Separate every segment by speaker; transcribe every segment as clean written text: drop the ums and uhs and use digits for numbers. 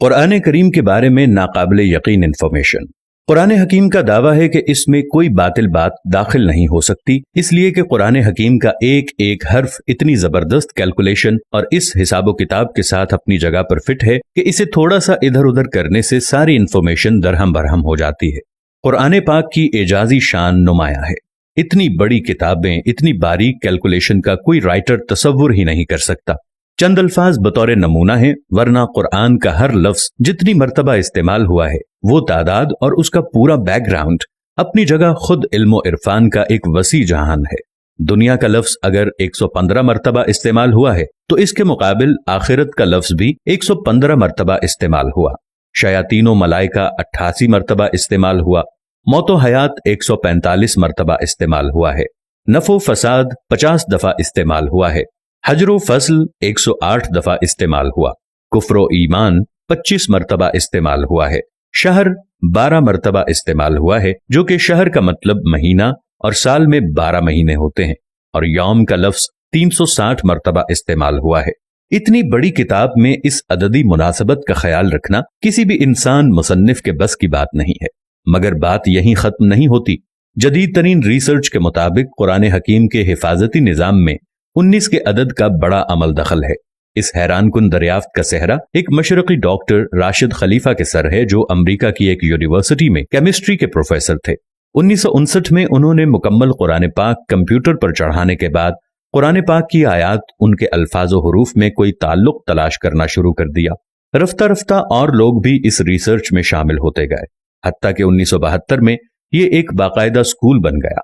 Speaker 1: कुरान करीम के बारे में नाकाबिले यकीन इंफॉर्मेशन। कुरान हकीम का दावा है कि इसमें कोई बातिल बात दाखिल नहीं हो सकती, इसलिए कि कुरान हकीम का एक एक हर्फ इतनी जबरदस्त कैलकुलेशन और इस हिसाबो किताब के साथ अपनी जगह पर फिट है कि इसे थोड़ा सा इधर उधर करने से सारी इंफॉर्मेशन दरहम बरहम हो जाती है। कुरान पाक की एजाजी शान नुमाया है। इतनी बड़ी किताबें, इतनी बारीक कैलकुलेशन का कोई राइटर तसव्वुर ही नहीं कर सकता। चंद अल्फाज बतौर नमूना है, वरना कुरान का हर लफ्ज जितनी मर्तबा इस्तेमाल हुआ है वो तादाद और उसका पूरा बैकग्राउंड अपनी जगह खुद इल्म इरफान का एक वसी जहान है। दुनिया का लफ्ज अगर 115 मर्तबा इस्तेमाल हुआ है तो इसके मुकाबिल आखिरत का लफ्ज भी 115 मर्तबा इस्तेमाल हुआ। शयातीनो मलाइका 88 मर्तबा इस्तेमाल हुआ। मौतो हयात 145 मर्तबा इस्तेमाल हुआ है। नफो फसाद 50 दफा इस्तेमाल हुआ है। हजरो फसल 108 दफा इस्तेमाल हुआ। कुफ्रो ईमान 25 मर्तबा इस्तेमाल हुआ है। शहर 12 मर्तबा इस्तेमाल हुआ है, जो कि शहर का मतलब महीना और साल में 12 महीने होते हैं। और यौम का लफ्ज 360 मर्तबा इस्तेमाल हुआ है। इतनी बड़ी किताब में इस अददी मुनासबत का ख्याल रखना किसी भी इंसान मुसन्निफ के बस की बात नहीं है। मगर बात यहीं खत्म नहीं होती। जदीद तरीन रिसर्च के मुताबिक कुरान हकीम के हिफाजती निजाम में 19 के अदद का बड़ा अमल दखल है। इस हैरान कुन दरियाफ्त का सेहरा एक मशरकी डॉक्टर राशिद खलीफा के सर है, जो अमेरिका की एक यूनिवर्सिटी में केमिस्ट्री के प्रोफेसर थे। 1959 में उन्होंने मुकम्मल कुरान पाक कंप्यूटर पर चढ़ाने के बाद कुरान पाक की आयात, उनके अल्फाज और हुरूफ में कोई ताल्लुक तलाश करना शुरू कर दिया। रफ्ता रफ्ता और लोग भी इस रिसर्च में शामिल होते गए, हत्ता कि 1972 में ये एक बाकायदा स्कूल बन गया।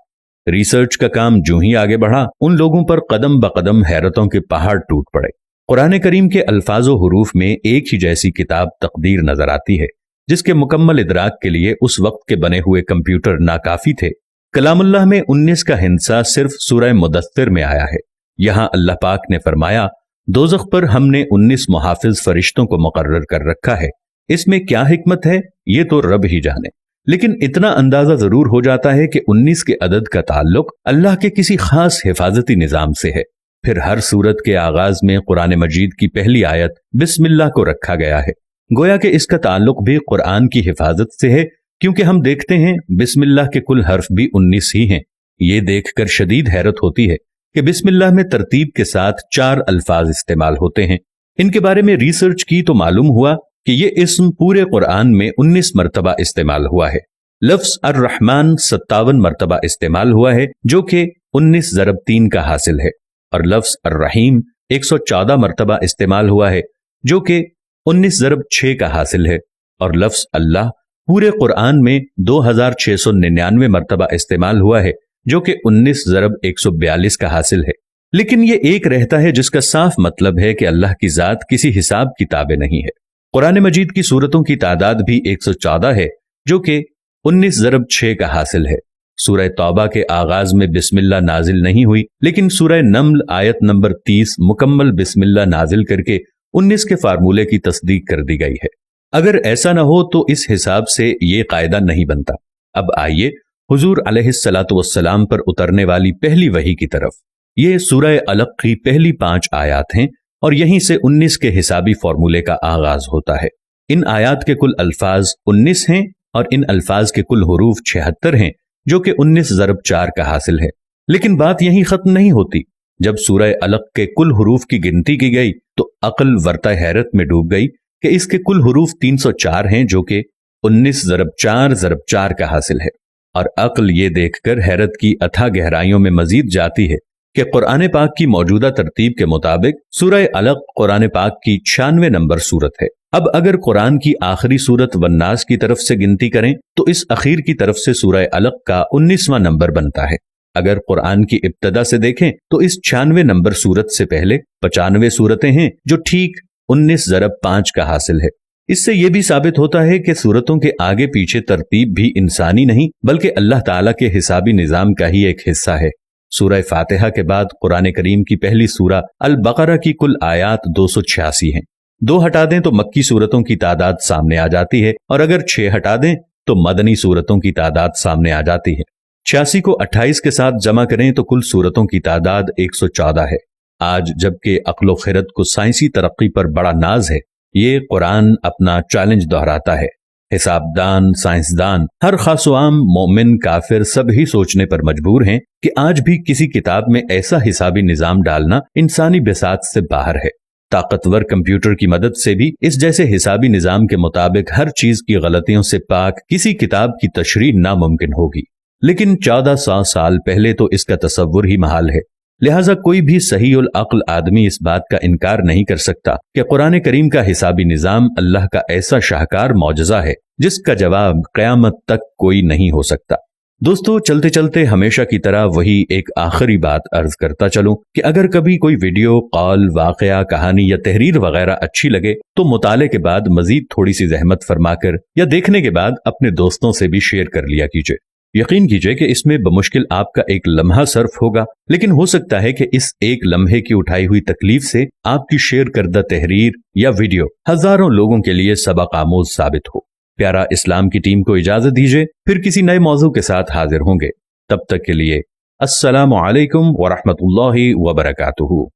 Speaker 1: रिसर्च का काम जूं ही आगे बढ़ा, उन लोगों पर कदम ब कदम हैरतों के पहाड़ टूट पड़े। कुरान करीम के अल्फाजो हुरूफ में एक ही जैसी किताब तकदीर नजर आती है, जिसके मुकम्मल इदराक के लिए उस वक्त के बने हुए कंप्यूटर नाकाफी थे। कलामुल्लाह में 19 का हिस्सा सिर्फ सूरह मुदस्सिर में आया है। यहां अल्लाह पाक ने फरमाया, दोज़ख पर हमने 19 मुहाफिज फरिश्तों को मुकर्रर कर रखा है। इसमें क्या हिकमत है ये तो रब ही जाने, लेकिन इतना अंदाजा जरूर हो जाता है कि 19 के अदद का ताल्लुक अल्लाह के किसी खास हिफाजती निजाम से है। फिर हर सूरत के आगाज में कुरान मजीद की पहली आयत बिस्मिल्लाह को रखा गया है, गोया कि इसका ताल्लुक भी कुरान की हिफाजत से है, क्योंकि हम देखते हैं बिस्मिल्लाह के कुल हर्फ भी 19 ही हैं। ये देखकर शदीद हैरत होती है कि बिस्मिल्लाह में तरतीब के साथ 4 अल्फाज इस्तेमाल होते हैं। इनके बारे में रिसर्च की तो मालूम हुआ कि ये इस्म पूरे कुरान में 19 मर्तबा इस्तेमाल हुआ है। लफ्ज अर्रहमान 57 मर्तबा इस्तेमाल हुआ है, जो कि 19 ज़रब 3 का हासिल है। और लफ्ज अर्रहीम 114 मर्तबा इस्तेमाल हुआ है, जो कि 19 ज़रब 6 का हासिल है। और लफ्ज अल्लाह पूरे कुरान में 2699 मर्तबा इस्तेमाल हुआ है, जो कि 19 ज़रब 142 का हासिल है। लेकिन ये एक रहता है जिसका साफ मतलब है कि अल्लाह की जात किसी हिसाब किताबे नहीं है। कुरान मजीद की सूरतों की तादाद भी 114 है, जो कि 19 ज़रब 6 का हासिल है। सूरह तौबा के आगाज में बिस्मिल्लाह नाजिल नहीं हुई, लेकिन सूरह नम्ल आयत नंबर 30 मुकम्मल बिस्मिल्लाह नाजिल करके 19 के फार्मूले की तस्दीक कर दी गई है। अगर ऐसा न हो तो इस हिसाब से ये कायदा नहीं बनता। अब आइए हुजूर अलैहिस्सलातु वस्सलाम पर उतरने वाली पहली वही की तरफ। ये सूरह अलक की पहली 5 आयात हैं और यहीं से 19 के हिसाबी फार्मूले का आगाज होता है। इन आयात के कुल अल्फाज 19 हैं और इन अल्फाज के कुल हुरूफ 76 हैं, जो कि 19 ज़रब 4 का हासिल है। लेकिन बात यहीं खत्म नहीं होती। जब सूरह अलक के कुल हुरूफ की गिनती की गई तो अक्ल वर्ता हैरत में डूब गई कि इसके कुल हुरूफ 304 हैं, जो कि 19 ज़रब 4 ज़रब 4 का हासिल है। और अक्ल ये देखकर हैरत की अथाह गहराइयों में मजीद जाती है कि कुरान पाक की मौजूदा तरतीब के मुताबिक सूरह अलक कुरान पाक की 96 नंबर सूरत है। अब अगर कुरान की आखिरी सूरत वन्नास की तरफ से गिनती करें तो इस अखीर की तरफ से सूरह अलक का 19वां नंबर बनता है। अगर कुरान की इब्तदा से देखें तो इस 96 नंबर सूरत से पहले 95 सूरतें हैं, जो ठीक 19 ज़रब 5 का हासिल है। इससे यह भी साबित होता है कि सूरतों के आगे पीछे तरतीब भी इंसानी नहीं बल्कि अल्लाह ताला के हिसाबी निजाम का ही एक हिस्सा है। सूरह फातिहा के बाद कुरान करीम की पहली सूरा अल बकरा की कुल आयात 286 हैं। 2 हटा दें तो मक्की सूरतों की तादाद सामने आ जाती है, और अगर 6 हटा दें तो मदनी सूरतों की तादाद सामने आ जाती है। 86 को 28 के साथ जमा करें तो कुल सूरतों की तादाद 114 है। आज जबकि अक्ल व खिरत को साइंसी तरक्की पर बड़ा नाज है, یہ قرآن اپنا چیلنج دہراتا ہے۔ حساب دان، سائنسدان، ہر خاص و عام، مومن، کافر سب ہی سوچنے پر مجبور ہیں کہ آج بھی کسی کتاب میں ایسا حسابی نظام ڈالنا انسانی بساط سے باہر ہے۔ طاقتور کمپیوٹر کی مدد سے بھی اس جیسے حسابی نظام کے مطابق ہر چیز کی غلطیوں سے پاک کسی کتاب کی تشریح ناممکن ہوگی، لیکن 1400 سال پہلے تو اس کا تصور ہی محال ہے۔ لہٰذا کوئی بھی صحیح العقل آدمی اس بات کا انکار نہیں کر سکتا کہ قرآن کریم کا حسابی نظام اللہ کا ایسا شاہکار معجزہ ہے جس کا جواب قیامت تک کوئی نہیں ہو سکتا۔ دوستو، چلتے چلتے ہمیشہ کی طرح وہی ایک آخری بات عرض کرتا چلوں کہ اگر کبھی کوئی ویڈیو، قول، واقعہ، کہانی یا تحریر وغیرہ اچھی لگے تو مطالعے کے بعد مزید تھوڑی سی زحمت فرما کر یا دیکھنے کے بعد اپنے دوستوں سے بھی شیئر کر لیا کیجیے۔ یقین کیجئے کہ اس میں بمشکل آپ کا ایک لمحہ صرف ہوگا، لیکن ہو سکتا ہے کہ اس ایک لمحے کی اٹھائی ہوئی تکلیف سے آپ کی شیئر کردہ تحریر یا ویڈیو ہزاروں لوگوں کے لیے سبق آموز ثابت ہو۔ پیارا اسلام کی ٹیم کو اجازت دیجیے، پھر کسی نئے موضوع کے ساتھ حاضر ہوں گے۔ تب تک کے لیے السلام علیکم ورحمۃ اللہ وبرکاتہ۔